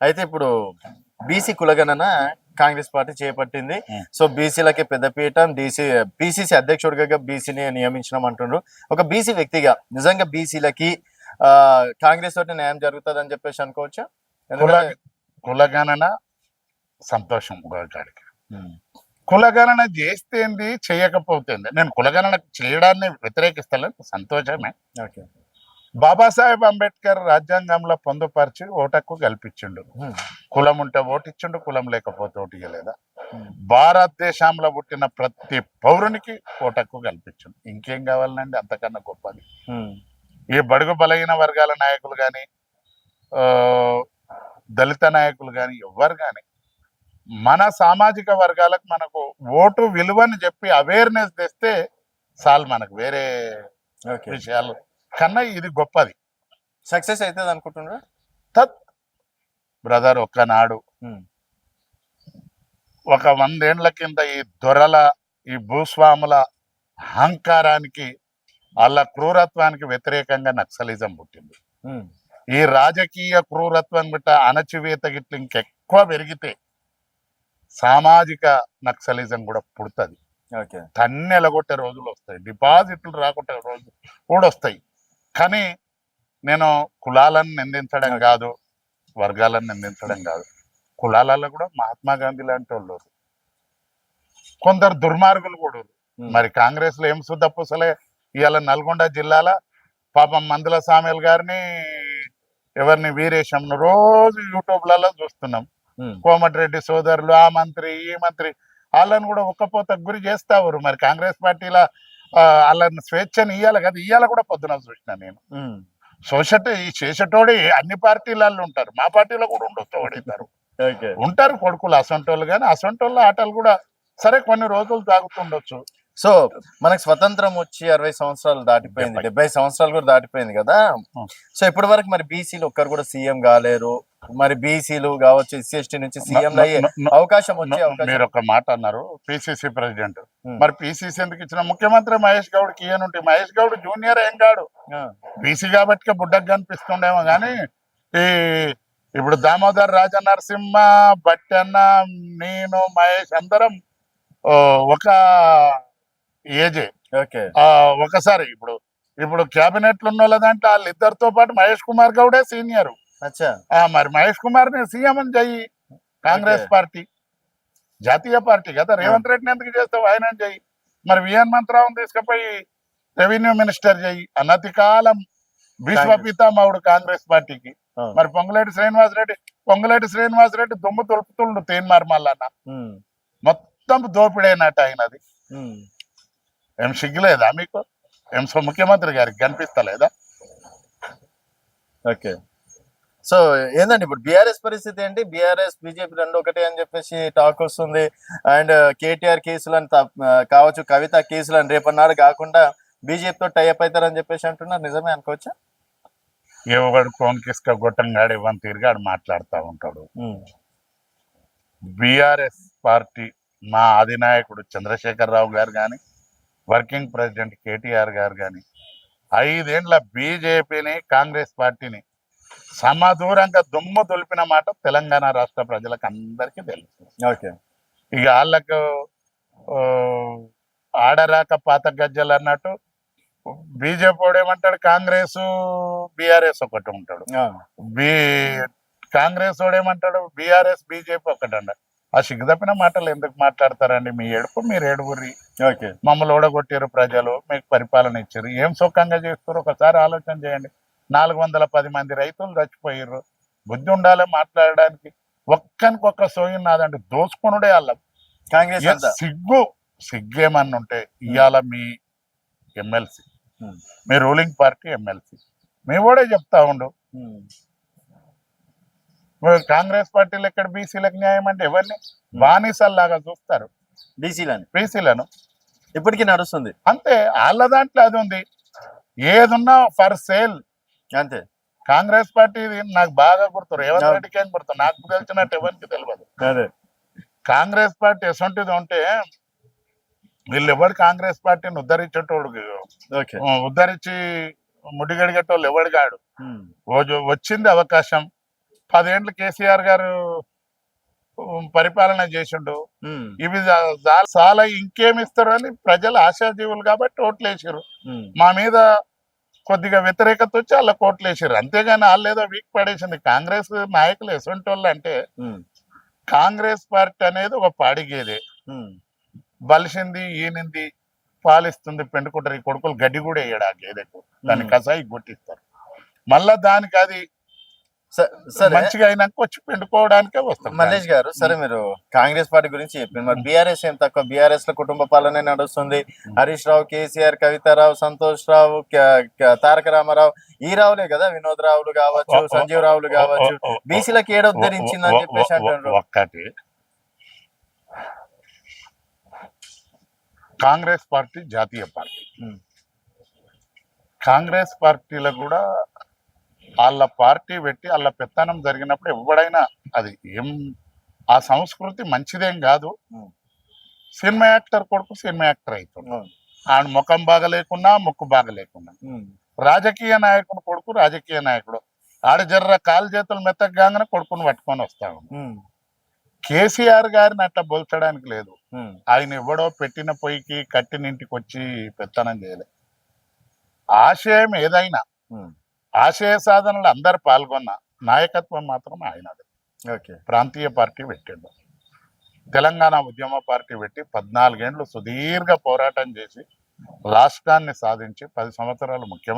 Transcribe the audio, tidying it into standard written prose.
అయితే ఇప్పుడు బీసీ కులగణన కాంగ్రెస్ పార్టీ చేపట్టింది. సో బీసీలకి పెద్దపీట, పిసిసి అధ్యక్షుడిగా బీసీని నియమించడం అంటుండ్రు. ఒక బీసీ వ్యక్తిగా నిజంగా బీసీలకి కాంగ్రెస్ తోటి న్యాయం జరుగుతుంది అని చెప్పేసి అనుకోవచ్చా? కులగణన సంతోషం కాడికి కులగణన చేస్తేంది చేయకపోతుంది. నేను కులగణన చేయడాన్ని వ్యతిరేకిస్తలేదు, సంతోషమే. బాబాసాహెబ్ అంబేద్కర్ రాజ్యాంగంలో పొందుపరిచి ఓటక్కు కల్పించిండు. కులం ఉంటే ఓటిచ్చిండు, కులం లేకపోతే ఓటియలేదా. భారతదేశంలో పుట్టిన ప్రతి పౌరునికి ఓటక్కు కల్పించిండు. ఇంకేం కావాలండి అంతకన్నా గొప్పది? ఈ బడుగు బలహీన వర్గాల నాయకులు కానీ, దళిత నాయకులు కానీ, ఎవ్వరు కానీ మన సామాజిక వర్గాలకు మనకు ఓటు విలువని చెప్పి అవేర్నెస్ తెస్తే చాలు. మనకు వేరే విషయాలు కన్నా ఇది గొప్పది. సక్సెస్ అవుతుంది అనుకుంటున్నా తత్ బ్రదర్. ఒక్కనాడు ఒక 100 ఏళ్ల కింద ఈ దొరల, ఈ భూస్వాముల అహంకారానికి, వాళ్ళ క్రూరత్వానికి వ్యతిరేకంగా నక్సలిజం పుట్టింది. ఈ రాజకీయ క్రూరత్వం గిట్ట అణచివేత గిట్ల ఇంకెక్కువ పెరిగితే సామాజిక నక్సలిజం కూడా పుడుతుంది. తన్నెలగొట్టే రోజులు వస్తాయి, డిపాజిట్లు రాకొట్టే రోజులు కూడా వస్తాయి. కానీ నేను కులాలను నిందించడం కాదు, వర్గాలను నిందించడం కాదు. కులాలలో కూడా మహాత్మా గాంధీ లాంటి వాళ్ళు, కొందరు దుర్మార్గులు కూడా. మరి కాంగ్రెస్ లో ఏం సుద్దపూసలే. ఇవాళ నల్గొండ జిల్లాల పాపం మందుల సామెల్ గారిని, ఎవరిని వీరేశంను రోజు యూట్యూబ్లలో చూస్తున్నాం. కోమటిరెడ్డి సోదరులు, ఆ మంత్రి, ఈ మంత్రి, వాళ్ళని కూడా ఒక్కపోత గురి చేస్తావారు. మరి కాంగ్రెస్ పార్టీలో వాళ్ళని స్వేచ్ఛని ఇయ్యాలి కదా. ఇయ్యాల కూడా పొద్దున చూసిన నేను. ఈ చేసేటోడి అన్ని పార్టీలలో ఉంటారు, మా పార్టీలో కూడా ఉండొచ్చు, ఉంటారు కొడుకులు అసంటోళ్ళు. కానీ అసంటోళ్ళ ఆటలు కూడా సరే కొన్ని రోజులు తాగుతుండొచ్చు. సో మనకు స్వతంత్రం వచ్చి 60 సంవత్సరాలు దాటిపోయింది, 70 సంవత్సరాలు కూడా దాటిపోయింది కదా. సో ఇప్పటి వరకు మరి బీసీలు ఒక్కరు కూడా సీఎం కాలేరు. మరి బీసీలు కావచ్చు, ఎస్సీ ఎస్టీ నుంచి సీఎం అయ్యే అవకాశం వచ్చే అవకాశం. మీరు ఒక మాట అన్నారు, పిసిసి ప్రెసిడెంట్. మరి పిసిసి ఎందుకు ఇచ్చిన? ముఖ్యమంత్రి మహేష్ గౌడ్కి ఇయ్యనుంటే, మహేష్ గౌడ్ జూనియర్ ఏం కాడు, బీసీ కాబట్టి బుడ్డకు కనిపిస్తుండేమో. కానీ ఇప్పుడు దామోదర్ రాజ నరసింహ, బట్టన్న, నేను, మహేష్ అందరం ఒక ఏజే. ఒకసారి ఇప్పుడు క్యాబినెట్ లో ఉన్న వాళ్ళదంటే వాళ్ళిద్దరితో పాటు మహేష్ కుమార్ గౌడే సీనియర్. మరి మహేష్ కుమార్ ని సీఎం అని చెయ్యి. కాంగ్రెస్ పార్టీ జాతీయ పార్టీ కదా. రేవంత్ రెడ్డిని ఎందుకు చేస్తావు? ఆయన చెయ్యి. మరి విఎన్ మంత్రావుని తీసుకుపోయి రెవెన్యూ మినిస్టర్ చెయ్యి. అనతి కాలం విశ్వపితామహుడు కాంగ్రెస్ పార్టీకి. మరి పొంగులేటి శ్రీనివాస్ రెడ్డి దుమ్ము తొలుపుతుండు తేన్మార్ మల్లన్న. మొత్తం దోపిడైనట్టు అయినది. ఏం సిగ్గులేదా మీకు? ఏం ముఖ్యమంత్రి గారికి కనిపిస్తలేదా? సో ఏందండి ఇప్పుడు బీఆర్ఎస్ పరిస్థితి ఏంటి? బీఆర్ఎస్ బీజేపీ రెండు ఒకటే అని చెప్పేసి టాక్ వస్తుంది. అండ్ కేటీఆర్ కేసులను కావచ్చు, కవిత కేసులను రేపన్నాడు కాకుండా బీజేపీతో టైఅప్ అవుతారని చెప్పేసి అంటున్నారు. నిజమే అనుకోవచ్చా? ఎవడు కోన్కిస్క గొట్టంగాడు ఇవ్వని తిరిగాడు మాట్లాడుతూ ఉంటాడు. బీఆర్ఎస్ పార్టీ మా అధినాయకుడు చంద్రశేఖరరావు గారు కానీ, వర్కింగ్ ప్రెసిడెంట్ కేటీఆర్ గారు కానీ 5 ఏళ్ల బీజేపీని, కాంగ్రెస్ పార్టీని సమదూరంగా దుమ్ము దులిపిన మాట తెలంగాణ రాష్ట్ర ప్రజలకు అందరికీ తెలుసు. ఇక వాళ్ళకు ఆడరాక పాత గజ్జలు అన్నట్టు బీజేపీ వాడు ఏమంటాడు, కాంగ్రెస్ బీఆర్ఎస్ ఒకటి ఉంటాడు. కాంగ్రెస్ వాడు ఏమంటాడు, బీఆర్ఎస్ బీజేపీ ఒకటి అంట. ఆ సిగ్గుదప్పిన మాటలు ఎందుకు మాట్లాడతారండి? మీ ఏడుపు మీరు ఏడుగురి. మమ్మల్ని ఓడగొట్టారు ప్రజలు, మీకు పరిపాలన ఇచ్చారు, ఏం సుఖంగా చేస్తారు ఒకసారి ఆలోచన చేయండి. 410 మంది రైతులు చచ్చిపోయారు. బుద్ధి ఉండాలి మాట్లాడడానికి. ఒక్కనికొక్క సోయం నాదండి, దోచుకునుడే వాళ్ళం. కాంగ్రెస్ సిగ్గేమన్నా ఉంటే ఇవాళ మీ ఎమ్మెల్సీ, మీ రూలింగ్ పార్టీ ఎమ్మెల్సీ, మీ కూడా చెప్తా ఉండు. కాంగ్రెస్ పార్టీలు ఎక్కడ బీసీలకు న్యాయం అంటే ఎవరిని బానిసల్లాగా చూస్తారు. బీసీలను ఇప్పటికీ నడుస్తుంది అంతే. వాళ్ళ దాంట్లో అది ఉంది, ఏదున్నా ఫర్ సేల్ అంతే. కాంగ్రెస్ పార్టీ నాకు బాగా గుర్తు, రేవంత్ రెడ్డికి ఏం గుర్తు, నాకు తెలిసినట్టు ఎవరికి తెలియదు. కాంగ్రెస్ పార్టీ ఎసొంటిది ఉంటే వీళ్ళు ఎవరు కాంగ్రెస్ పార్టీని ఉద్ధరించేటోడు, ఉద్ధరించి ముడిగడిగేటోళ్ళు ఎవడు కాడు. వచ్చింది అవకాశం, 10 ఏళ్ళు కేసీఆర్ గారు పరిపాలన చేసిండు. ఉమ్, ఇవి చాలా ఇంకేమిస్తారు అని ప్రజలు ఆశాజీవులు కాబట్టి ఓట్లేసారు. ఉమ్, మా మీద కొద్దిగా వ్యతిరేకత వచ్చి వాళ్ళ ఓట్లేసారు. అంతేగాని వాళ్ళు ఏదో వీక్ పడేసింది. కాంగ్రెస్ నాయకులు ఎసంటి వాళ్ళు అంటే, ఉమ్, కాంగ్రెస్ పార్టీ అనేది ఒక పాడిగేదే, ఉమ్. బలిసింది ఈనింది పాలిస్తుంది పెండుకుంటారు. ఈ కొడుకులు గడ్డి కూడా వేయడు ఆ గేదెకు, దాన్ని కసాయి కొట్టిస్తారు. మళ్ళా దానికి అది సరే మంచిగా అయినాక వచ్చి పెండుకోవడానికే వస్తాం. మల్లేష్ గారు, సరే మీరు కాంగ్రెస్ పార్టీ గురించి చెప్పింది, మరి బీఆర్ఎస్ ఏం తక్కువ? బీఆర్ఎస్ లో కుటుంబ పాలనే నడుస్తుంది. హరీష్ రావు, కేసీఆర్, కవితారావు, సంతోష్ రావు, తారక రామారావు, ఈ రావులే కదా, వినోద్ రావులు కావచ్చు, సంజీవ్ రావులు కావచ్చు, బీసీలకు ఏడొద్దరించిందని చెప్పేసి అంటున్నారు. ఒక్కటి, కాంగ్రెస్ పార్టీ జాతీయ పార్టీ. ఉమ్, కాంగ్రెస్ పార్టీలో కూడా వాళ్ళ పార్టీ పెట్టి వాళ్ళ పెత్తనం జరిగినప్పుడు ఎవడైనా అది ఏం ఆ సంస్కృతి మంచిదేం కాదు. ఉమ్, సినిమా యాక్టర్ కొడుకు సినిమా యాక్టర్ అవుతుంది. ఉమ్, ఆయన ముఖం బాగలేకున్నా ముక్కు బాగలేకున్నా. ఉమ్, రాజకీయ నాయకుడు కొడుకు రాజకీయ నాయకుడు. ఆడ జర్ర కాలు చేతులు మెత్తగానే కొడుకుని పట్టుకొని వస్తాడు. ఉమ్, కేసీఆర్ గారిని అట్లా బోల్చడానికి లేదు. ఉమ్, ఆయన ఎవడో పెట్టిన పొయ్యికి కట్టినింటికి వచ్చి పెత్తనం చేయలే. ఆశయం ఏదైనా, ఉమ్. ఆశయ సాధనలు అందరు పాల్గొన్న నాయకత్వం మాత్రం ఆయనది. ఓకే. ప్రాంతీయ పార్టీ పెట్టిండు. తెలంగాణ ఉద్యమ పార్టీ పెట్టి 14 ఏళ్ళు సుదీర్ఘ పోరాటం చేసి రాష్ట్రాన్ని సాధించి 10 సంవత్సరాలు ముఖ్యమంత్రి